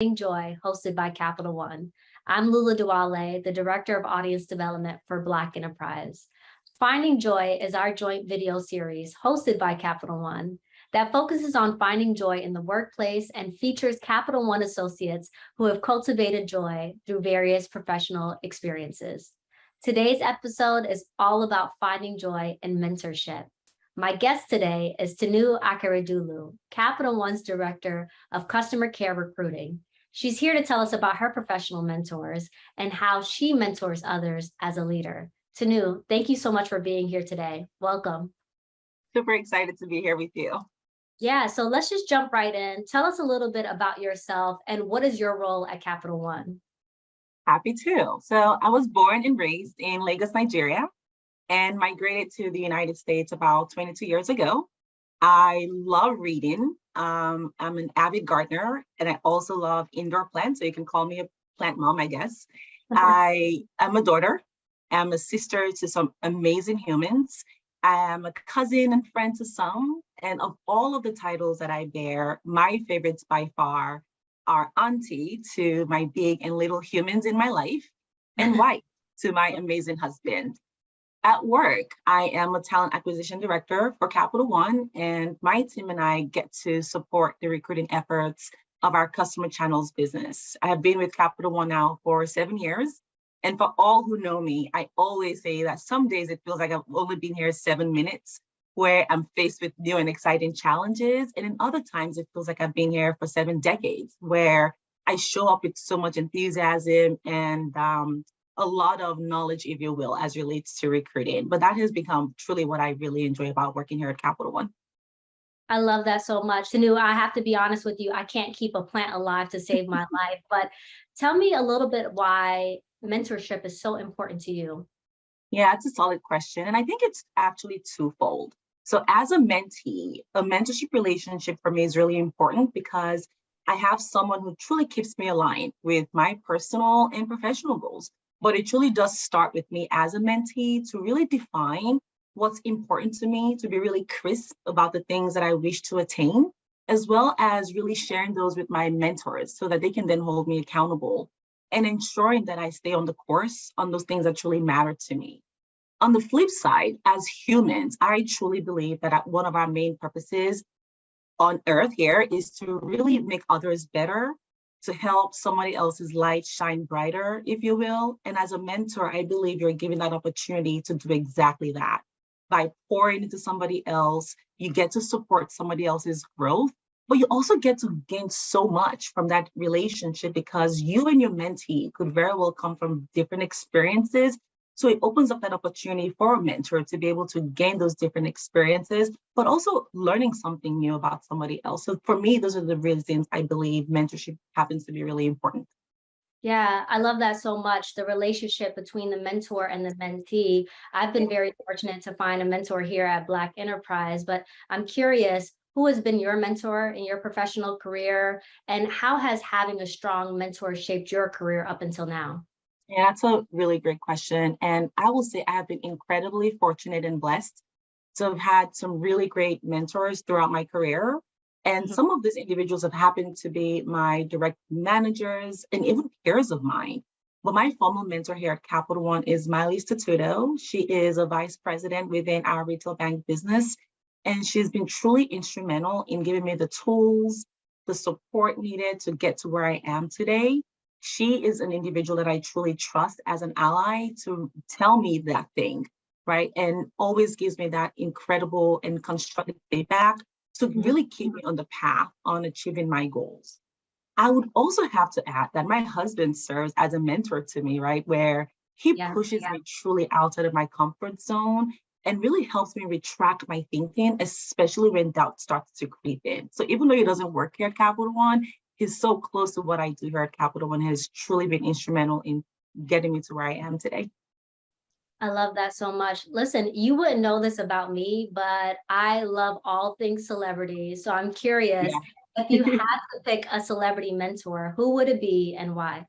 Joy, hosted by Capital One. I'm Lula Dualeh, the Director of Audience Development for Black Enterprise. Finding Joy is our joint video series hosted by Capital One that focuses on finding joy in the workplace and features Capital One associates who have cultivated joy through various professional experiences. Today's episode is all about finding joy in mentorship. My guest today is Tinu Akeredolu, Capital One's Director of Customer Care Recruiting. She's here to tell us about her professional mentors and how she mentors others as a leader. Tanu, thank you so much for being here today. Welcome. Super excited to be here with you. Yeah, so let's just jump right in. Tell us a little bit about yourself and what is your role at Capital One? Happy to. So I was born and raised in Lagos, Nigeria, and migrated to the United States about 22 years ago. I love reading. I'm an avid gardener, and I also love indoor plants, so you can call me a plant mom, I guess. I am a daughter. I'm a sister to some amazing humans. I am a cousin and friend to some. And of all of the titles that I bear, my favorites by far are auntie to my big and little humans in my life, and wife to my amazing husband. At work, I am a talent acquisition director for Capital One, and my team and I get to support the recruiting efforts of our customer channels business. I have been with Capital One now for 7 years. And for all who know me, I always say that some days it feels like I've only been here 7 minutes, where I'm faced with new and exciting challenges. And in other times, it feels like I've been here for 7 decades, where I show up with so much enthusiasm and a lot of knowledge, if you will, as relates to recruiting. But that has become truly what I really enjoy about working here at Capital One. I love that so much. Tanu, I have to be honest with you, I can't keep a plant alive to save my life, but tell me a little bit why mentorship is so important to you. Yeah, it's a solid question. And I think it's actually twofold. So as a mentee, a mentorship relationship for me is really important because I have someone who truly keeps me aligned with my personal and professional goals. But it truly does start with me as a mentee to really define what's important to me, to be really crisp about the things that I wish to attain, as well as really sharing those with my mentors so that they can then hold me accountable and ensuring that I stay on the course on those things that truly matter to me. On the flip side, as humans, I truly believe that one of our main purposes on earth here is to really make others better, to help somebody else's light shine brighter, if you will. And as a mentor, I believe you're given that opportunity to do exactly that. By pouring into somebody else, you get to support somebody else's growth, but you also get to gain so much from that relationship because you and your mentee could very well come from different experiences. So it opens up that opportunity for a mentor to be able to gain those different experiences, but also learning something new about somebody else. So for me, those are the reasons I believe mentorship happens to be really important. Yeah, I love that so much. The relationship between the mentor and the mentee. I've been very fortunate to find a mentor here at Black Enterprise, but I'm curious, who has been your mentor in your professional career, and how has having a strong mentor shaped your career up until now? Yeah, that's a really great question. And I will say I have been incredibly fortunate and blessed to have had some really great mentors throughout my career. And some of these individuals have happened to be my direct managers and even peers of mine. But my formal mentor here at Capital One is Miley Statuto. She is a vice president within our retail bank business. And she's been truly instrumental in giving me the tools, the support needed to get to where I am today. She is an individual that I truly trust as an ally to tell me that thing, right? And always gives me that incredible and constructive feedback to really keep me on the path on achieving my goals. I would also have to add that my husband serves as a mentor to me, right? Where he pushes me truly outside of my comfort zone and really helps me retract my thinking, especially when doubt starts to creep in. So even though he doesn't work here at Capital One, he's so close to what I do here at Capital One, has truly been instrumental in getting me to where I am today. I love that so much. Listen, you wouldn't know this about me, but I love all things celebrities. So I'm curious, if you had to pick a celebrity mentor, who would it be and why?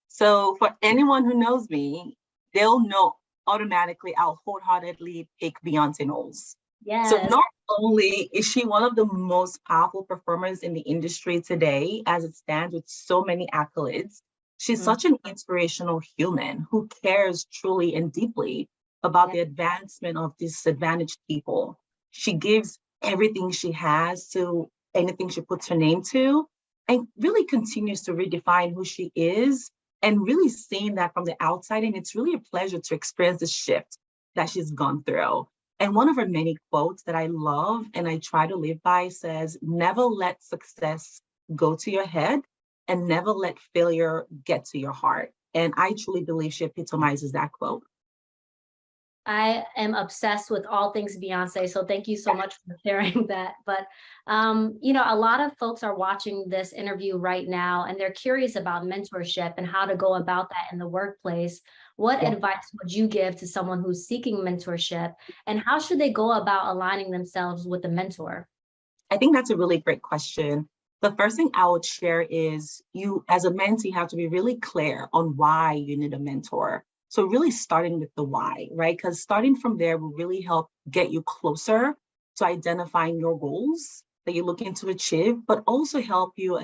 So for anyone who knows me, they'll know automatically I'll wholeheartedly pick Beyonce Knowles. So Yes. not only is she one of the most powerful performers in the industry today, as it stands with so many accolades, she's Mm, such an inspirational human who cares truly and deeply about yeah. the advancement of disadvantaged people. She gives everything she has to anything she puts her name to, and really continues to redefine who she is, and really seeing that from the outside. And it's really a pleasure to experience the shift that she's gone through. And one of her many quotes that I love and I try to live by says, never let success go to your head and never let failure get to your heart. And I truly believe she epitomizes that quote. I am obsessed with all things Beyonce, so thank you so much for sharing that. But a lot of folks are watching this interview right now and they're curious about mentorship and how to go about that in the workplace. What Yeah. advice would you give to someone who's seeking mentorship, and how should they go about aligning themselves with a mentor? I think that's a really great question. The first thing I would share is you, as a mentee, have to be really clear on why you need a mentor. So, really starting with the why, right? Because starting from there will really help get you closer to identifying your goals that you're looking to achieve, but also help you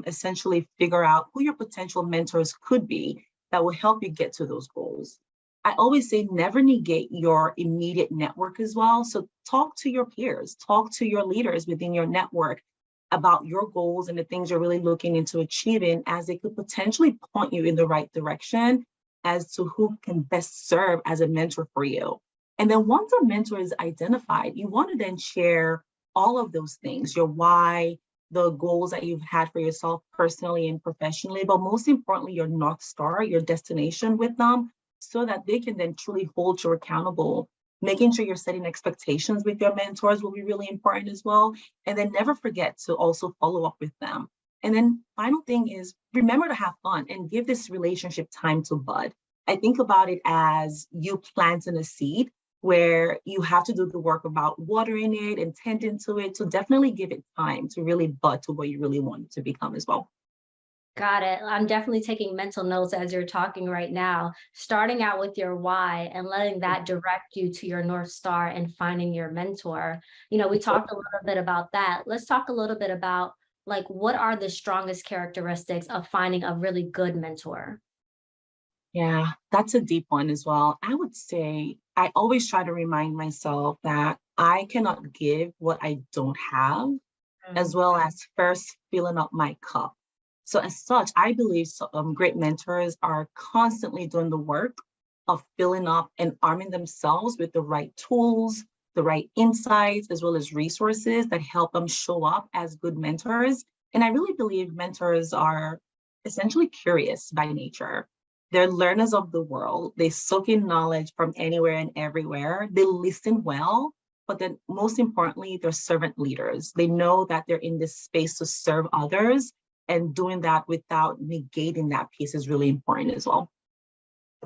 essentially figure out who your potential mentors could be that will help you get to those goals. I always say never negate your immediate network as well. So talk to your peers, talk to your leaders within your network about your goals and the things you're really looking into achieving, as they could potentially point you in the right direction as to who can best serve as a mentor for you. And then once a mentor is identified, you want to then share all of those things, your why, the goals that you've had for yourself personally and professionally, but most importantly, your North Star, your destination with them, so that they can then truly hold you accountable. Making sure you're setting expectations with your mentors will be really important as well. And then never forget to also follow up with them. And then final thing is remember to have fun and give this relationship time to bud. I think about it as you planting a seed where you have to do the work about watering it and tending to it. So definitely give it time to really bud to what you really want it to become as well. Got it. I'm definitely taking mental notes as you're talking right now, starting out with your why and letting that direct you to your North Star and finding your mentor. We talked a little bit about that. Let's talk a little bit about, like, what are the strongest characteristics of finding a really good mentor? Yeah, that's a deep one as well. I would say I always try to remind myself that I cannot give what I don't have, as Mm, well as first filling up my cup. So, as such, I believe great mentors are constantly doing the work of filling up and arming themselves with the right tools, the right insights, as well as resources that help them show up as good mentors. And I really believe mentors are essentially curious by nature. They're learners of the world. They soak in knowledge from anywhere and everywhere. They listen well, but then most importantly, they're servant leaders. They know that they're in this space to serve others, and doing that without negating that piece is really important as well.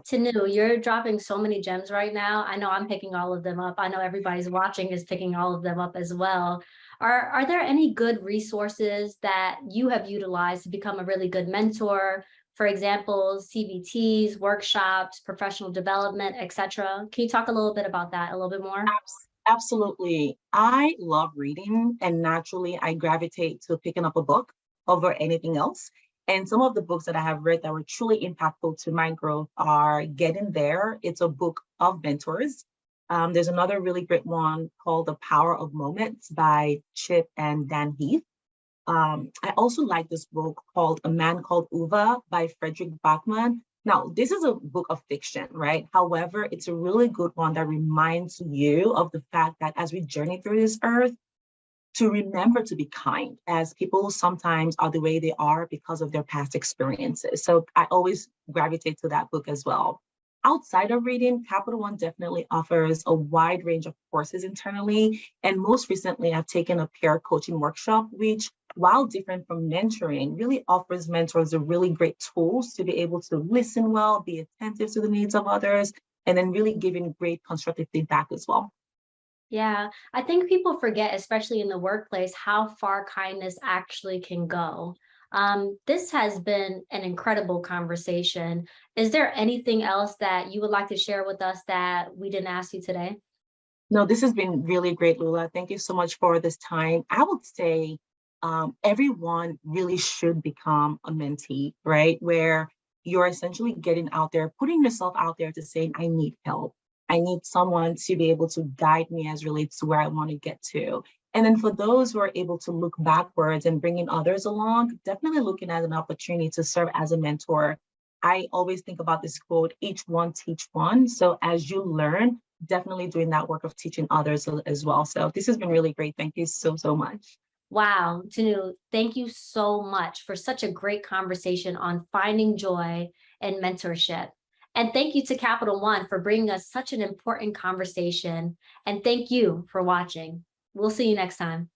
Tanu, you're dropping so many gems right now. I know I'm picking all of them up. I know everybody's watching is picking all of them up as well. Are there any good resources that you have utilized to become a really good mentor? For example, CBTs, workshops, professional development, etc. Can you talk a little bit about that a little bit more? Absolutely. I love reading, and naturally, I gravitate to picking up a book over anything else. And some of the books that I have read that were truly impactful to my growth are Getting There. It's a book of mentors. There's another really great one called The Power of Moments by Chip and Dan Heath. I also like this book called A Man Called Uva by Frederick Bachman. Now, this is a book of fiction, right? However, it's a really good one that reminds you of the fact that as we journey through this earth, to remember to be kind, as people sometimes are the way they are because of their past experiences. So I always gravitate to that book as well. Outside of reading, Capital One definitely offers a wide range of courses internally. And most recently, I've taken a peer coaching workshop, which, while different from mentoring, really offers mentors the really great tools to be able to listen well, be attentive to the needs of others, and then really giving great constructive feedback as well. Yeah, I think people forget, especially in the workplace, how far kindness actually can go. This has been an incredible conversation. Is there anything else that you would like to share with us that we didn't ask you today? No, this has been really great, Lula. Thank you so much for this time. I would say everyone really should become a mentee, right? Where you're essentially getting out there, putting yourself out there to say, I need help. I need someone to be able to guide me as relates to where I want to get to. And then for those who are able to look backwards and bringing others along, definitely looking at an opportunity to serve as a mentor. I always think about this quote, each one teach one. So as you learn, definitely doing that work of teaching others as well. So this has been really great. Thank you so, so much. Wow, Tanu, thank you so much for such a great conversation on finding joy and mentorship. And thank you to Capital One for bringing us such an important conversation. And thank you for watching. We'll see you next time.